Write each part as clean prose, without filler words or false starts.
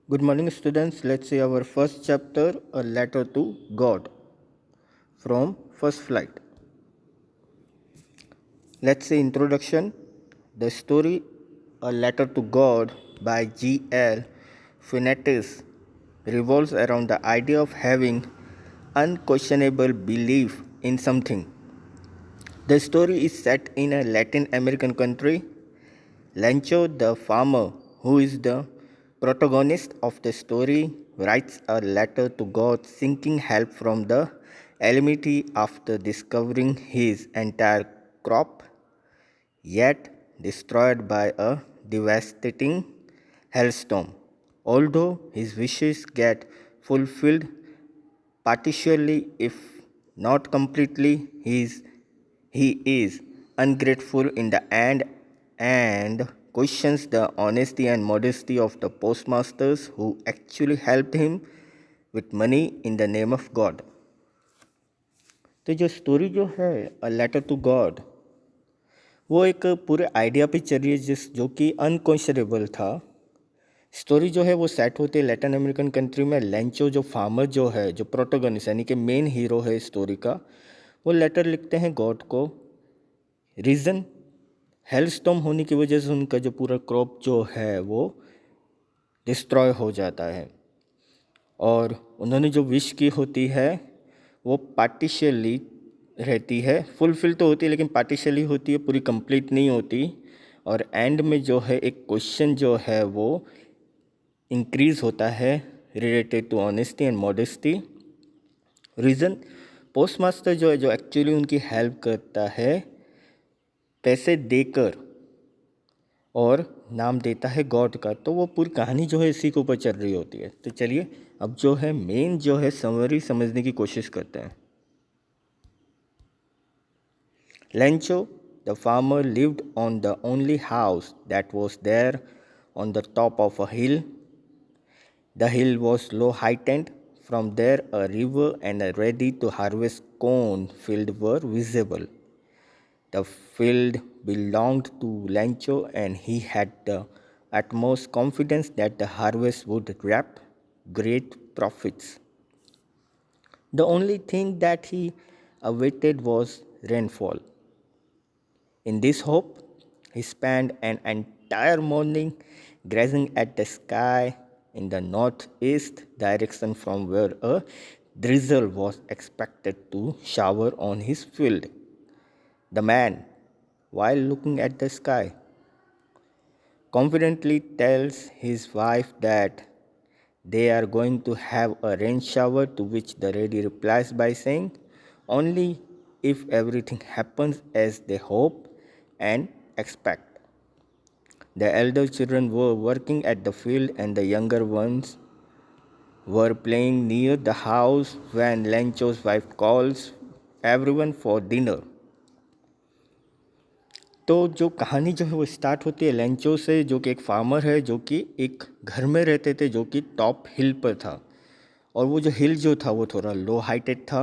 Good morning, students. Let's see our first chapter, A Letter to God, from First Flight. Let's see introduction. The story, A Letter to God by G.L. Fuentes, revolves around the idea of having unquestionable belief in something. The story is set in a Latin American country. Lancho, the farmer, who is the protagonist of the story, writes a letter to God seeking help from the Almighty after discovering his entire crop, yet destroyed by a devastating hailstorm. Although his wishes get fulfilled partially, if not completely, he is ungrateful in the end and questions the honesty and modesty of the postmasters who actually helped him with money in the name of God. तो जो story जो है a letter to God, वो एक पूरे idea पे चल रही है जो कि अनकॉन्शरेबल था। स्टोरी जो है वो सेट होती है लैटिन अमेरिकन कंट्री में। लेंचो जो फार्मर जो है, जो प्रोटोगनिस्ट यानी कि मेन हीरो है स्टोरी का, वो लेटर लिखते हैं गॉड को। रीज़न, हेलस्टॉर्म होने की वजह से उनका जो पूरा क्रॉप जो है वो डिस्ट्रॉय हो जाता है, और उन्होंने जो विश की होती है वो पार्टिशियली रहती है। फुलफिल तो होती है लेकिन पार्टिशियली होती है, पूरी कंप्लीट नहीं होती। और एंड में जो है एक क्वेश्चन जो है वो इंक्रीज होता है related to honesty and modesty. Reason, postmaster जो है, जो एक्चुअली उनकी हेल्प करता है पैसे देकर और नाम देता है गॉड का। तो वो पूरी कहानी जो है इसी के ऊपर चल रही होती है। तो चलिए अब जो है मेन जो है समरी समझने की कोशिश करते हैं। Lencho, the farmer, lived on the only house that was there on the top of a hill. The hill was low heightened. From there, a river and a ready to harvest corn field were visible. The field belonged to Lancho, and he had the utmost confidence that the harvest would reap great profits. The only thing that he awaited was rainfall. In this hope, he spent an entire morning gazing at the sky in the northeast direction from where a drizzle was expected to shower on his field. The man, while looking at the sky, confidently tells his wife that they are going to have a rain shower, to which the lady replies by saying, "Only if everything happens as they hope and expect." The elder children were working at the field and the younger ones were playing near the house when Lencho's wife calls everyone for dinner. तो जो कहानी जो है वो start होती है Lencho से, जो कि एक फार्मर है, जो कि एक घर में रहते थे जो कि टॉप हिल पर था। और वो जो हिल जो था वो थोड़ा लो हाइटेड था,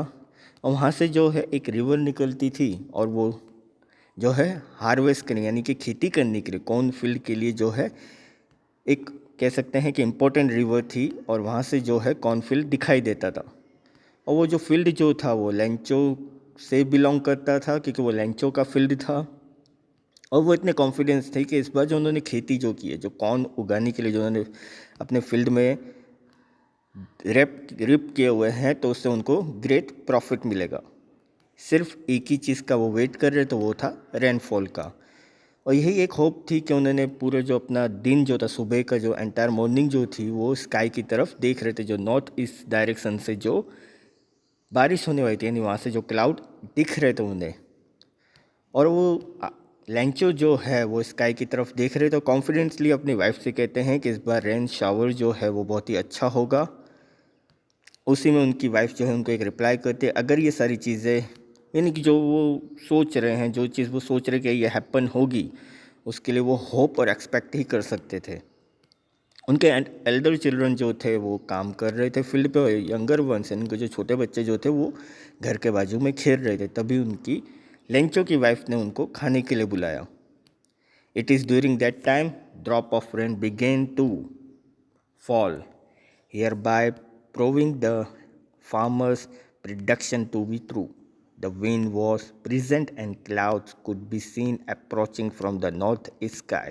और वहाँ से जो है एक रिवर निकलती थी, और वो जो है हार्वेस्ट करने यानी कि खेती करने के लिए कॉर्न फील्ड के लिए जो है एक कह सकते हैं कि इम्पोर्टेंट रिवर थी, और वहाँ से जो है कॉर्न फील्ड दिखाई देता था। और वो जो फील्ड जो था वो लेंचो से बिलोंग करता था, क्योंकि वो लेंचो का फील्ड था। और वो इतने कॉन्फिडेंस थे कि इस बार जो उन्होंने खेती जो की है, जो कॉर्न उगाने के लिए जो उन्होंने अपने फील्ड में रिप किए हुए हैं, तो उससे उनको ग्रेट प्रॉफिट मिलेगा। सिर्फ एक ही चीज़ का वो वेट कर रहे, तो वो था रेनफॉल का। और यही एक होप थी कि उन्होंने पूरे जो अपना दिन जो था, सुबह का जो एंटायर मॉर्निंग जो थी, वो स्काई की तरफ देख रहे थे, जो नॉर्थ ईस्ट डायरेक्शन से जो बारिश होने वाली थी, यानी वहाँ से जो क्लाउड दिख रहे थे उन्हें। और वो लेंचो जो है वो स्काई की तरफ देख रहे, तो कॉन्फिडेंसली अपनी वाइफ से कहते हैं कि इस बार रेन शावर जो है वो बहुत ही अच्छा होगा। उसी में उनकी वाइफ जो है उनको एक रिप्लाई करती है, अगर ये सारी चीज़ें यानी कि जो वो सोच रहे हैं, जो चीज़ वो सोच रहे कि ये हैपन होगी, उसके लिए वो होप और एक्सपेक्ट ही कर सकते थे। उनके एल्डर चिल्ड्रन जो थे वो काम कर रहे थे फील्ड पे, और यंगर वंस इनके जो छोटे बच्चे जो थे वो घर के बाजू में खेल रहे थे। तभी उनकी लेंचो की वाइफ ने उनको खाने के लिए बुलाया। It is during that time drop of rain began to fall hereby proving the farmer's prediction to be true. The wind was present and clouds could be seen approaching from the northeast sky.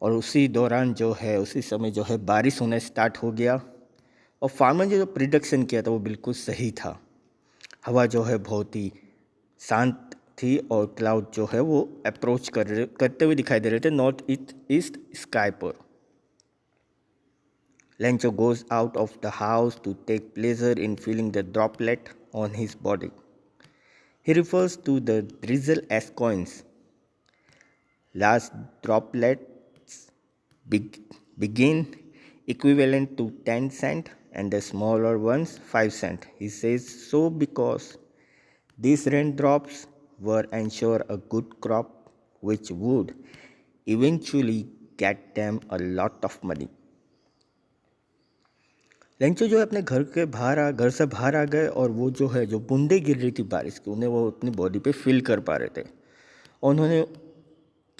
और उसी दौरान जो है उसी समय जो है बारिश होना स्टार्ट हो गया और फार्मर ने जो प्रिडिक्शन किया था वो बिल्कुल सही था। हवा जो है बहुत ही शांत थी और क्लाउड जो है वो अप्रोच करते हुए दिखाई दे रहे थे नॉर्थ ईस्ट स्काई पर। Lencho goes out of the house to take pleasure in feeling the droplet on his body. He refers to the drizzle as coins. Large droplets begin equivalent to 10 cent and the smaller ones 5 cent. He says so because these raindrops were ensure a good crop which would eventually get them a lot of money. Lencho जो है अपने घर से बाहर आ गए और वो जो है जो बूंदें गिर रही थी बारिश की उन्हें वो अपनी बॉडी पे फील कर पा रहे थे। और उन्होंने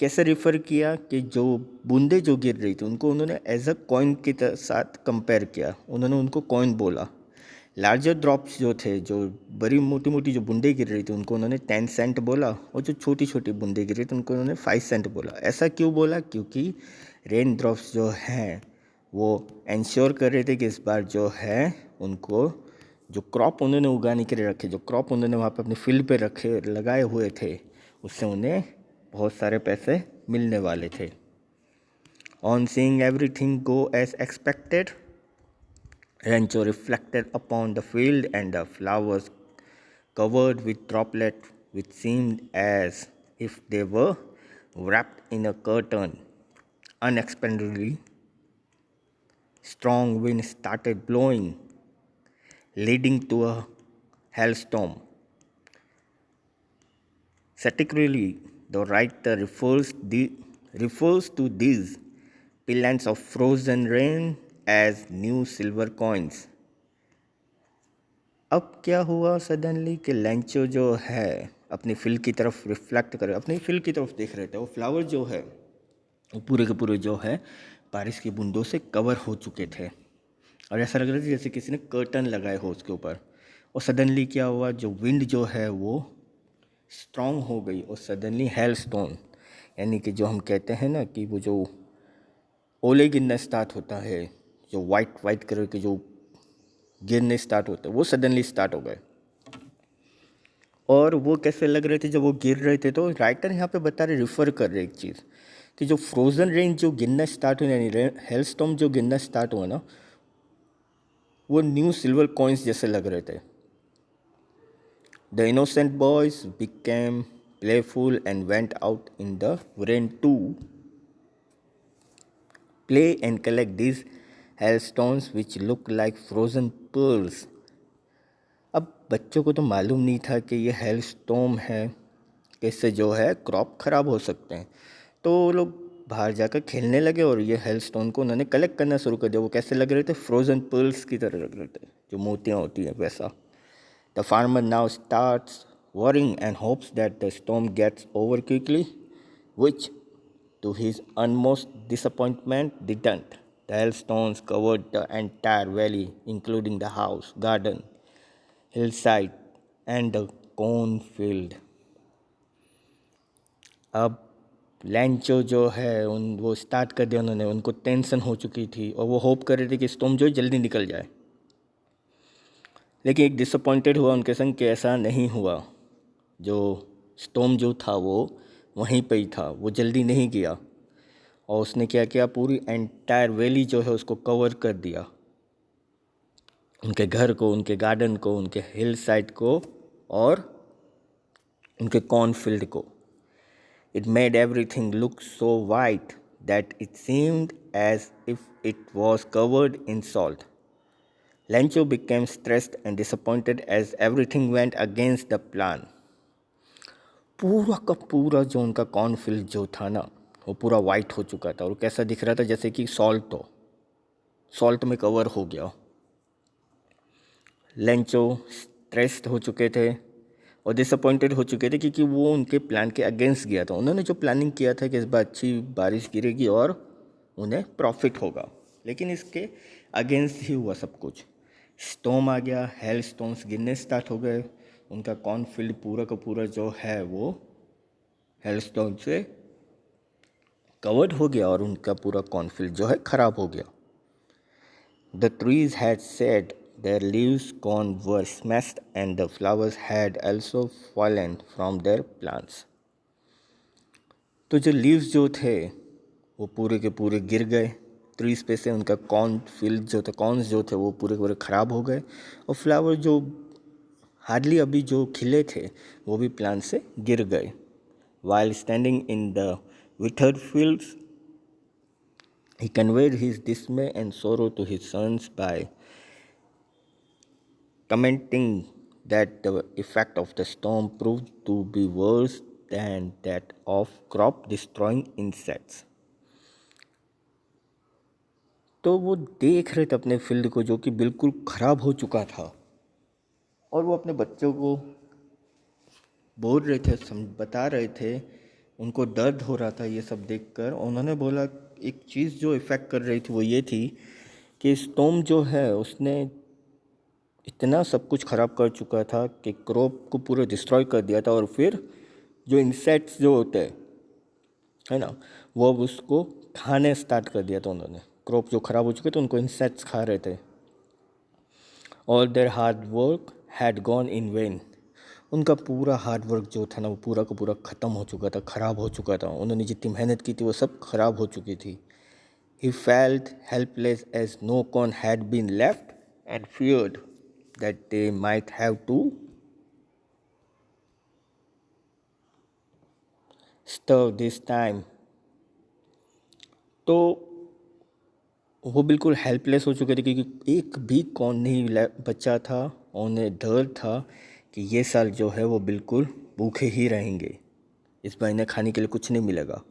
कैसे रिफ़र किया कि जो बूंदें जो गिर रही थी उनको उन्होंने एज अ कॉइन के साथ कंपेयर किया। उन्होंने उनको कॉइन बोला। लार्जर ड्रॉप्स जो थे जो बड़ी मोटी मोटी जो बूंदें गिर रही थी उनको उन्होंने 10 सेंट बोला और जो छोटी छोटी बूंदें गिर रही थी उनको उन्होंने 5 सेंट बोला। ऐसा क्यों बोला? क्योंकि रेन ड्रॉप्स जो हैं वो इंश्योर कर रहे थे कि इस बार जो है उनको जो क्रॉप उन्होंने उगाने के लिए रखे, जो क्रॉप उन्होंने वहाँ पे अपने फील्ड पे रखे लगाए हुए थे, उससे उन्हें बहुत सारे पैसे मिलने वाले थे। On seeing everything go as expected, Rancho reflected upon the field and the flowers covered with droplets which seemed as if they were wrapped in a curtain. Unexpectedly, strong wind started blowing, leading to a hailstorm. Satirically, the writer refers to these pellets of frozen rain as new silver coins. अब क्या हुआ suddenly कि Lencho जो है अपनी field की तरफ reflect कर अपनी फील्ड की तरफ देख रहे थे। वो फ्लावर जो है वो पूरे के पूरे जो है बारिश की बूंदों से कवर हो चुके थे और ऐसा लग रहा था जैसे किसी ने कर्टन लगाए हो उसके ऊपर। और सडनली क्या हुआ, जो विंड जो है वो स्ट्रॉन्ग हो गई और सडनली हेलस्टोन, यानी कि जो हम कहते हैं ना कि वो जो ओले गिरना स्टार्ट होता है, जो वाइट कलर के जो गिरने स्टार्ट होते हैं, वो सडनली स्टार्ट हो गए। और वो कैसे लग रहे थे जब वो गिर रहे थे? तो राइटर यहाँ पे बता रहे, रिफ़र कर रहे एक चीज़ कि जो फ्रोज़न रेन जो गिरना स्टार्ट हुआ, यानी हेलस्टॉर्म जो गिरना स्टार्ट हुआ ना, वो न्यू सिल्वर कॉइन्स जैसे लग रहे थे। The innocent boys became playful and went out in the rain to play and collect these hailstones which look like frozen pearls. अब बच्चों को तो मालूम नहीं था कि ये हेलस्टॉर्म है, इससे जो है क्रॉप ख़राब हो सकते हैं। तो वो लोग बाहर जाकर खेलने लगे और ये हेलस्टोन को उन्होंने कलेक्ट करना शुरू कर दिया। वो कैसे लग रहे थे? फ्रोज़न पर्ल्स की तरह लग रहे थे, जो मोतियाँ होती हैं वैसा। The farmer now starts worrying and hopes that the storm gets over quickly, which to his utmost disappointment didn't. The hailstones covered the entire valley, including the house, garden, hillside, and the cornfield. अब लैंचो जो है वो start कर दिया उन्होंने। उनको tension हो चुकी थी और वो होप कर रहे थे कि स्टॉर्म जो जल्दी निकल जाए। लेकिन एक डिसअपॉइंटेड हुआ उनके संग कि ऐसा नहीं हुआ। जो स्टॉर्म जो था वो वहीं पे ही था, वो जल्दी नहीं गया और उसने क्या किया, पूरी एंटायर वैली जो है उसको कवर कर दिया। उनके घर को, उनके गार्डन को, उनके हिल साइड को और उनके कॉर्नफील्ड को। It made everything look so white that it seemed as if it was covered in salt. Lencho became stressed and disappointed as everything went against the plan. पूरा का पूरा जो उनका कॉर्नफील्ड जो था ना, वो पूरा वाइट हो चुका था और कैसा दिख रहा था जैसे कि सॉल्ट में कवर हो गया। लेंचो स्ट्रेस्ड हो चुके थे और डिसअपॉइंटेड हो चुके थे क्योंकि वो उनके प्लान के अगेंस्ट गया था। उन्होंने जो प्लानिंग किया था कि इस बार अच्छी बारिश गिरेगी और उन्हें प्रॉफिट होगा, लेकिन इसके अगेंस्ट ही हुआ सब कुछ। स्टॉर्म आ गया, हेल स्टोन्स गिरने स्टार्ट हो गए, उनका कॉर्नफील्ड पूरा का पूरा जो है वो हेल स्टोन से कवर्ड हो गया और उनका पूरा कॉर्नफील्ड जो है ख़राब हो गया। The trees had said their leaves gone were smashed and the flowers had also fallen from their plants। तो जो लीव्स जो थे वो पूरे के पूरे गिर गए ट्रीज पे से, उनका कॉर्न फील्ड जो थे, कॉर्न्स जो थे वो पूरे के पूरे ख़राब हो गए और फ्लावर जो हार्डली अभी जो खिले थे वो भी प्लांट से गिर गए। While standing in the withered fields, he conveyed his dismay and sorrow to his sons by commenting that the effect of the storm proved to be worse than that of crop destroying insects। तो वो देख रहे थे अपने field को जो कि बिल्कुल ख़राब हो चुका था और वो अपने बच्चों को बोल रहे थे, बता रहे थे, उनको दर्द हो रहा था ये सब देखकर। उन्होंने बोला एक चीज़ जो इफ़ेक्ट कर रही थी वो ये थी कि स्टॉर्म जो है उसने इतना सब कुछ ख़राब कर चुका था कि क्रॉप को पूरा डिस्ट्रॉय कर दिया था और फिर जो इंसेक्ट्स जो होते हैं है ना, वो अब उसको खाने स्टार्ट कर दिया था उन्होंने। क्रॉप जो ख़राब हो चुके थे उनको इंसेक्ट्स खा रहे थे। All there hard work had gone in when. उनका पूरा हार्ड वर्क जो था ना वो पूरा का पूरा ख़त्म हो चुका था, ख़राब हो चुका था। उन्होंने जितनी मेहनत की थी वो सब ख़राब हो चुकी थी। He felt helpless as no corn had been left and feared that they might have to starve this time। तो वो बिल्कुल हेल्पलेस हो चुके थे क्योंकि एक भी कॉर्न नहीं बचा था। उन्हें डर था कि ये साल जो है वो बिल्कुल भूखे ही रहेंगे, इस महीने खाने के लिए कुछ नहीं मिलेगा।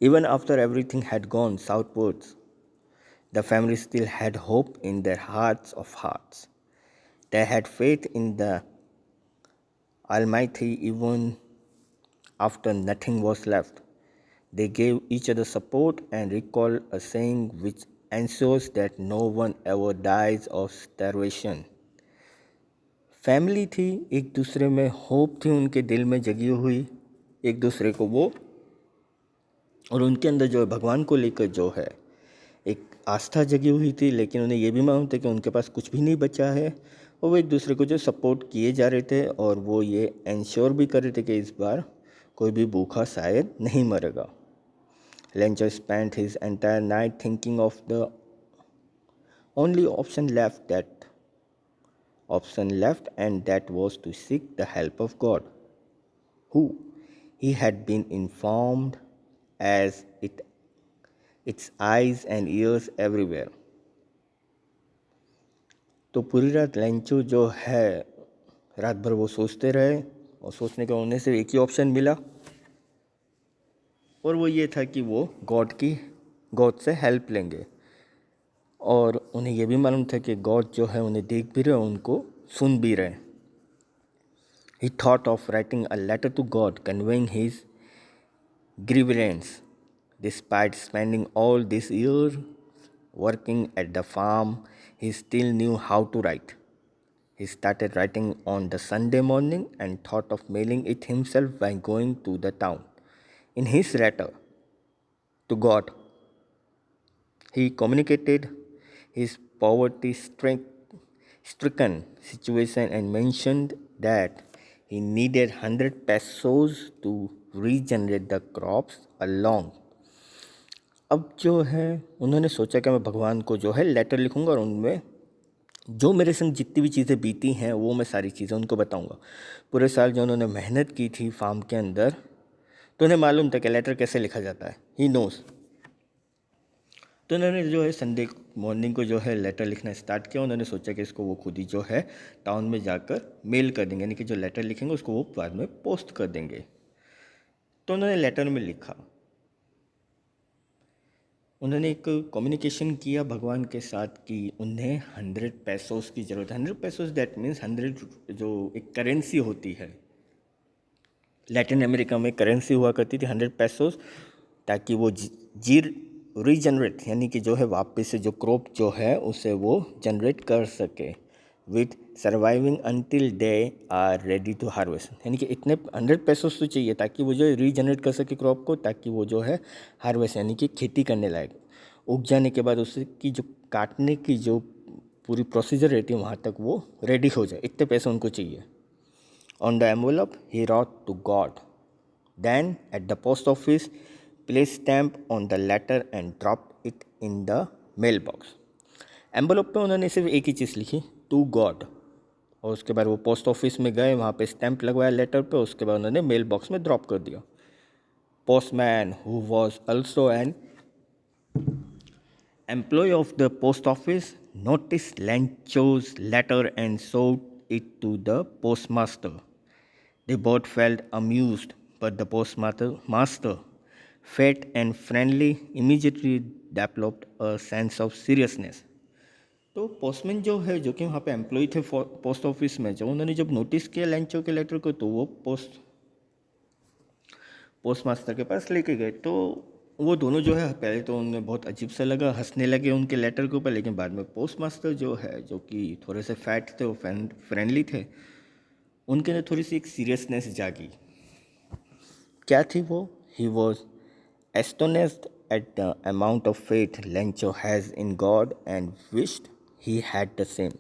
Even after everything had gone southwards, the family still had hope in their hearts of hearts। They had faith in the Almighty even after nothing was left। They gave each other support and recalled a saying which ensures that no one ever dies of starvation। Family थी, एक दूसरे में hope थी उनके दिल में जगी हुई, एक दूसरे को वो, और उनके अंदर जो है भगवान को लेकर जो है एक आस्था जगी हुई थी। लेकिन उन्हें ये भी मालूम था कि उनके पास कुछ भी नहीं बचा है और वो एक दूसरे को जो सपोर्ट किए जा रहे थे और वो ये इंश्योर भी कर रहे थे कि इस बार कोई भी भूखा शायद नहीं मरेगा। Lencho spent his entire night thinking of the only option left, and that was to seek the help of God, who he had been informed as its eyes and ears everywhere। तो पूरी रात Lencho जो है रात भर वो सोचते रहे और सोचने के उन्हें से एक ही ऑप्शन मिला और वो ये था कि वो गॉड से हेल्प लेंगे। और उन्हें ये भी मालूम था कि गॉड जो है उन्हें देख भी रहे, उनको सुन भी रहे। He thought of writing a letter to God conveying his grievance। Despite spending all this year working at the farm, he still knew how to write। He started writing on the Sunday morning and thought of mailing it himself by going to the town। In his letter to God, he communicated his poverty-stricken situation and mentioned that he needed 100 pesos to regenerate the crops along। अब जो है उन्होंने सोचा कि मैं भगवान को जो है लेटर लिखूंगा और उनमें जो मेरे संग जितनी भी चीज़ें बीती हैं वो मैं सारी चीज़ें उनको बताऊंगा। पूरे साल जो उन्होंने मेहनत की थी फार्म के अंदर, तो उन्हें मालूम था कि लेटर कैसे लिखा जाता है, ही नोज़। तो उन्होंने जो है संडे मॉर्निंग को जो है लेटर लिखना स्टार्ट किया। उन्होंने सोचा कि इसको वो खुद ही जो है टाउन में जाकर मेल कर देंगे, यानी कि जो लेटर लिखेंगे उसको वो बाद में पोस्ट कर देंगे। तो उन्होंने लेटर में लिखा, उन्होंने एक कम्युनिकेशन किया भगवान के साथ कि उन्हें 100 पैसोस की ज़रूरत है। 100 पैसोस दैट मीन्स 100 जो एक करेंसी होती है, लैटिन अमेरिका में करेंसी हुआ करती थी 100 पैसोस, ताकि वो जी रीजनरेट यानी कि जो है वापस से जो क्रॉप जो है उसे वो जनरेट कर सके with surviving until they are ready to harvest. यानी कि इतने 100 पैसोस तो चाहिए ताकि वो जो है रीजनरेट कर सके क्रॉप को, ताकि वो जो है हार्वेस्ट यानी कि खेती करने लायक, उग जाने के बाद उसकी जो काटने की जो पूरी प्रोसीजर रहती है वहाँ तक वो रेडी हो जाए, इतने पैसे उनको चाहिए। On the envelope he wrote to God, then at the post office place stamp on the letter and drop it in the mailbox. Envelope पे उन्होंने सिर्फ एक ही चीज़ लिखी, टू गॉड, और उसके बाद वो पोस्ट ऑफिस में गए, वहाँ पे स्टैम्प लगवाया लेटर पे, उसके बाद उन्होंने मेल बॉक्स में ड्रॉप कर दिया। Postman who was also an employee of the post office noticed Lencho's letter and showed it to the postmaster. They both felt amused, but the postmaster, fat and friendly, immediately developed a sense of seriousness. तो postman जो है, जो कि वहाँ पे employ थे post office में, जब उन्होंने जब नोटिस किया लेंचो के लेटर को, तो वो पोस्ट मास्टर के पास लेके गए। तो वो दोनों जो है पहले तो उन्हें बहुत अजीब सा लगा, हंसने लगे उनके लेटर के ऊपर, लेकिन बाद में पोस्ट मास्टर जो है, जो कि थोड़े से फैट थे, वो फ्रेंडली थे, उनके अंदर थोड़ी सी एक सीरियसनेस जागी। क्या थी वो? He was astonished at the amount of faith Lencho has in God and wished he had the same.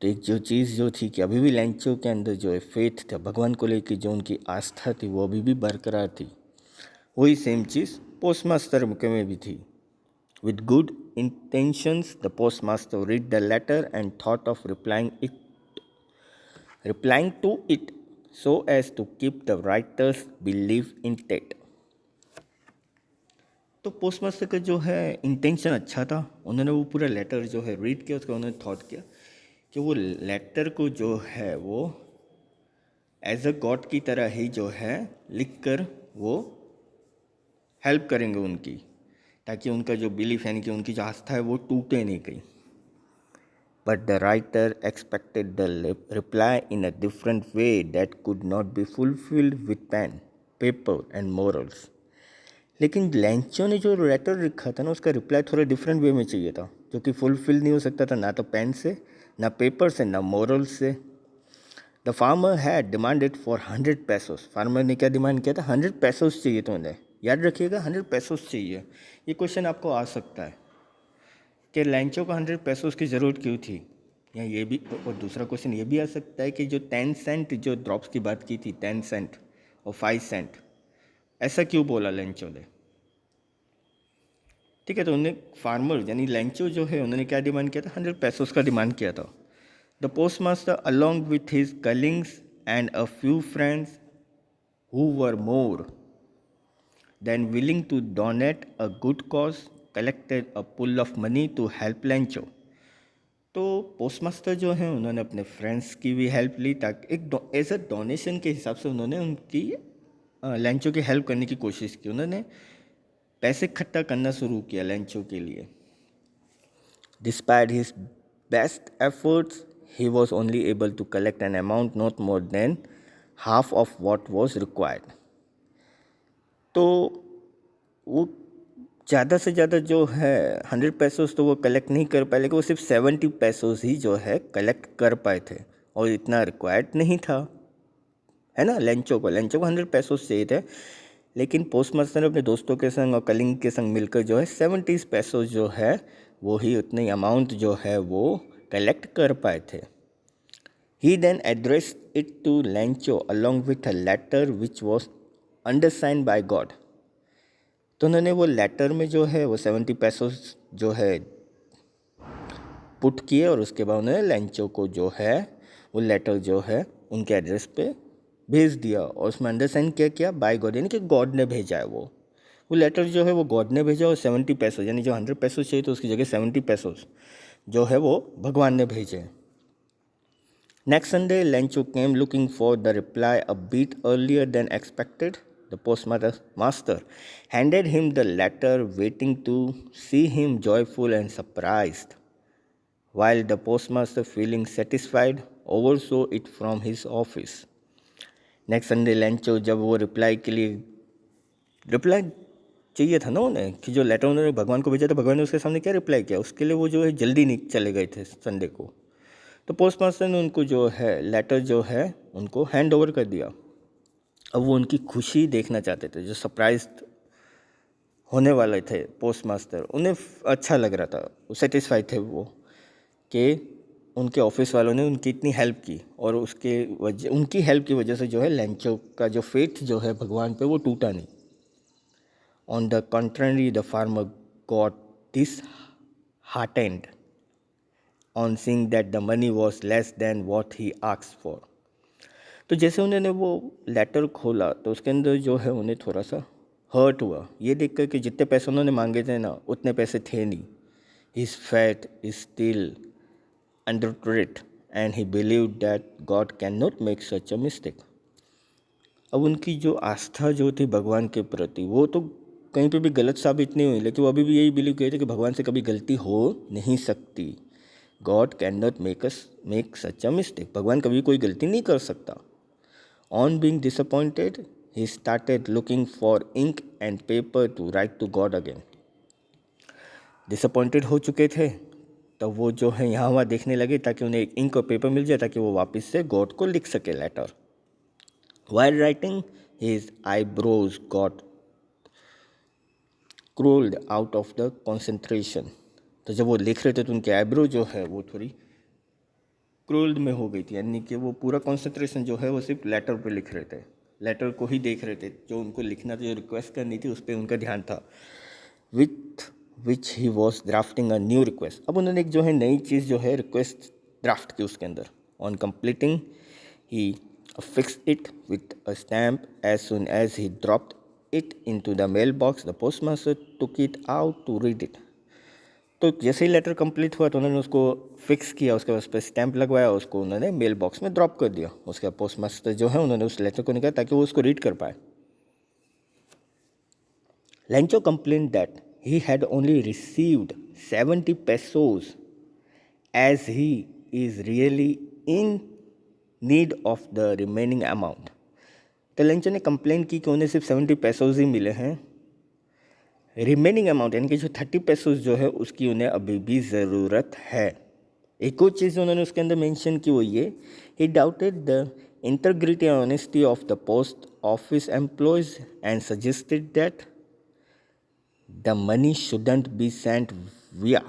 तो एक जो चीज़ जो थी कि अभी भी लेंचो के अंदर जो है फेथ था, भगवान को लेकर जो उनकी आस्था थी, वो अभी भी बरकरार थी। वही सेम चीज़ पोस्टमास्टर में भी थी। With good intentions the postmaster read the letter and thought of replying to it so as to keep the writer's belief intact. तो पोस्टमास्टर का जो है इंटेंशन अच्छा था, उन्होंने वो पूरा लेटर जो है रीड किया, उसका उन्होंने थॉट किया कि वो लेटर को जो है वो एज अ गॉड की तरह ही जो है लिख कर वो हेल्प करेंगे उनकी, ताकि उनका जो बिलीफ यानी कि उनकी जो आस्था है वो टूटे नहीं कहीं। But the writer expected the reply in a different way that could not be fulfilled with pen, paper and morals. लेकिन लेंचो ने जो लेटर लिखा था ना, उसका रिप्लाई थोड़ा डिफरेंट वे में चाहिए था, जो कि फुलफिल नहीं हो सकता था ना तो पेन से, ना पेपर से, ना मोरल्स से। The farmer had demanded for 100 pesos. Farmer ने क्या डिमांड किया था? 100 पैसोस चाहिए था उन्हें। याद रखिएगा, 100 पैसोस चाहिए। ये क्वेश्चन आपको आ सकता है कि लेंचो को 100 पैसोस की ज़रूरत क्यों थी, या ये भी, और दूसरा क्वेश्चन ये भी आ सकता है कि जो 10 सेंट जो ड्रॉप्स की बात की थी, 10 सेंट और 5 सेंट, ऐसा क्यों बोला लेंचो ने? ठीक है, तो उन्हें फार्मर यानी लेंचो जो है, उन्होंने क्या डिमांड किया था? 100 पैसोस का डिमांड किया था। The postmaster along with his colleagues and a few friends who were more than willing to donate a good cause collected a pool of money to help Lencho. तो postmaster जो है, उन्होंने अपने friends की भी help ली, ताकि एक as a donation के हिसाब से उन्होंने उनकी लेंचो की हेल्प करने की कोशिश की। उन्होंने पैसे इकट्ठा करना शुरू किया लेंचो के लिए। Despite his best efforts he was only able to collect an amount not more than half of what was required. तो वो ज़्यादा से ज़्यादा जो है 100 पैसोस तो वो कलेक्ट नहीं कर पाए, लेकिन वो सिर्फ 70 पैसोस ही जो है कलेक्ट कर पाए थे, और इतना रिक्वायर्ड नहीं था, है ना। लेंचो को 100 पैसोस चाहिए थे, लेकिन पोस्टमास्टर ने अपने दोस्तों के संग और कलिंग के संग मिलकर जो है 70 पैसोस जो है वो ही उतनी अमाउंट जो है वो कलेक्ट कर पाए थे। He then addressed it to Lencho along with a letter which was undersigned by God. तो उन्होंने वो लेटर में जो है वो 70 पैसोस जो है पुट किए, और उसके बाद उन्होंने लेंचो को जो है वो लेटर जो है उनके एड्रेस पे भेज दिया, और उसमें अंडरसाइन क्या किया? बाय गॉड, यानी कि गॉड ने भेजा है वो लेटर जो है वो गॉड ने भेजा, और 70 पैसोस यानी जो 100 पैसोस चाहिए तो उसकी जगह 70 पैसोस जो है वो भगवान ने भेजे। Next Sunday Lencho came looking for the reply a bit earlier than expected. The postmaster handed him the letter, waiting to see him joyful and surprised, while the postmaster, feeling satisfied, oversaw it from his office. Next Sunday Lencho जब वो reply चाहिए था ना उन्हें कि जो letter उन्होंने भगवान को भेजा था, भगवान ने उसके सामने क्या रिप्लाई किया, उसके लिए वो जो है जल्दी नहीं चले गए थे संडे को। तो पोस्ट मास्टर ने उनको जो है लेटर जो है उनको हैंड ओवर कर दिया। अब वो उनकी खुशी देखना चाहते थे, जो सरप्राइज होने वाले थे पोस्ट मास्टर, उन्हें अच्छा लग रहा था, सेटिस्फाइड थे वो कि उनके ऑफिस वालों ने उनकी इतनी हेल्प की, और उनकी हेल्प की वजह से जो है लेंचो का जो फेथ जो है भगवान पे वो टूटा नहीं। On the contrary the farmer got this heartened on seeing that the money was less than what he asked for। तो जैसे उन्होंने वो लेटर खोला तो उसके अंदर जो है उन्हें थोड़ा सा हर्ट हुआ, ये देखकर कि जितने पैसे उन्होंने मांगे थे ना उतने पैसे थे नहीं। His faith is still under threat and he believed that God cannot make such a mistake। अब उनकी जो आस्था जो थी भगवान के प्रति वो तो कहीं पे भी गलत साबित नहीं हुई, लेकिन वो अभी भी यही बिलीव किए थे कि भगवान से कभी गलती हो नहीं सकती। God can not make such a mistake, भगवान कभी कोई गलती नहीं कर सकता। On being disappointed he started looking for ink and paper to write to God again. Disappointed हो चुके थे तब वो जो है यहाँ वहाँ देखने लगे ताकि उन्हें एक इंक और पेपर मिल जाए ताकि वो वापस से गॉड को लिख सके letter. While writing his eyebrows got crawled out of the concentration. तो जब वो लिख रहे थे तो उनके आईब्रो जो है वो थोड़ी क्रोल्ड में हो गई थी, यानी कि वो पूरा कॉन्सेंट्रेशन जो है वो सिर्फ लेटर पे लिख रहे थे, लेटर को ही देख रहे थे, जो उनको लिखना था, जो रिक्वेस्ट करनी थी उस पर उनका ध्यान था। With which he was drafting a new request. अब उन्होंने एक जो है नई चीज़ जो है रिक्वेस्ट ड्राफ्ट की उसके अंदर। On completing he fix it with a stamp as soon as he dropped it into the mailbox the postmaster took it out to read it. तो जैसे ही लेटर कंप्लीट हुआ तो उन्होंने उसको fix किया, उसके बाद उस पर स्टैंप लगवाया, उसको उन्होंने मेल बॉक्स में ड्रॉप कर दिया। उसके बाद पोस्ट मास्टर जो है उन्होंने उस लेटर को निकाला ताकि वो उसको रीड कर पाए। Lencho complain that he had only received 70 pesos as he is really in need of the remaining amount। तो लेंचो ने कंप्लेन की कि उन्हें सिर्फ 70 पैसोज ही मिले हैं, रिमेनिंग अमाउंट यानी कि जो 30 पैसोज जो है उसकी उन्हें अभी भी ज़रूरत है। एक और चीज़ उन्होंने उसके अंदर मेंशन की वो ये, he doubted the integrity and honesty of the post office employees and suggested that the money shouldn't be sent via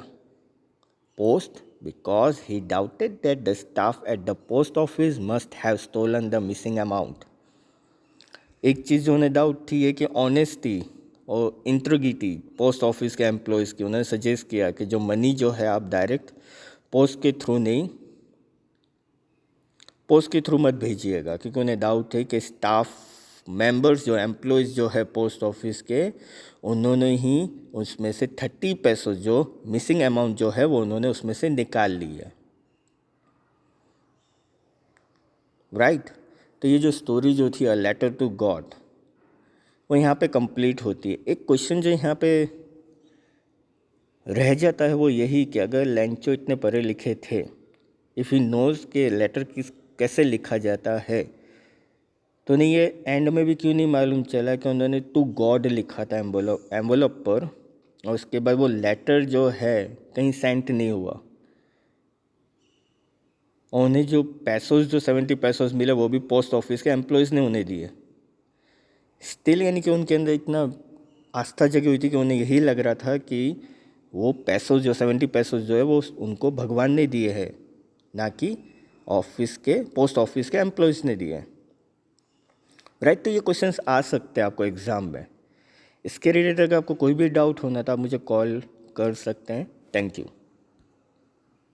post because he doubted that the staff at the post office must have stolen the missing amount। एक चीज़ जो उन्हें doubt थी ये कि honesty और इंट्रीग्रिटी post office के employees की, उन्होंने सजेस्ट किया कि जो मनी जो है आप डायरेक्ट पोस्ट के थ्रू नहीं, पोस्ट के थ्रू मत भेजिएगा, क्योंकि उन्हें डाउट है कि स्टाफ मेंबर्स जो एम्प्लॉयज़ जो है पोस्ट ऑफिस के, उन्होंने ही उसमें से 30 पैसों जो मिसिंग अमाउंट जो है वो उन्होंने उसमें से निकाल ली है। राइट। तो ये जो स्टोरी जो थी अ लेटर टू गॉड वो यहाँ पे कंप्लीट होती है। एक क्वेश्चन जो यहाँ पे रह जाता है वो यही कि अगर लेंचो इतने पढ़े लिखे थे, इफ़ ही नोज़ के लेटर कैसे लिखा जाता है, तो नहीं ये एंड में भी क्यों नहीं मालूम चला कि उन्होंने टू गॉड लिखा था एम्बोलप पर, और उसके बाद वो लेटर जो है कहीं सेंड नहीं हुआ, और उन्हें जो पैसों जो 70 पैसों मिले वो भी पोस्ट ऑफिस के एम्प्लॉयज़ ने उन्हें दिए। स्टिल यानी कि उनके अंदर इतना आस्था जगी हुई थी कि उन्हें यही लग रहा था कि वो पैसों जो 70 पैसों जो है वो उनको भगवान ने दिए हैं, ना कि पोस्ट ऑफिस के एम्प्लॉयज़ ने दिए हैं। राइट। तो ये क्वेश्चंस आ सकते हैं आपको एग्ज़ाम में। इसके रिलेटेड अगर आपको कोई भी डाउट होना तो आप मुझे कॉल कर सकते हैं। Thank you.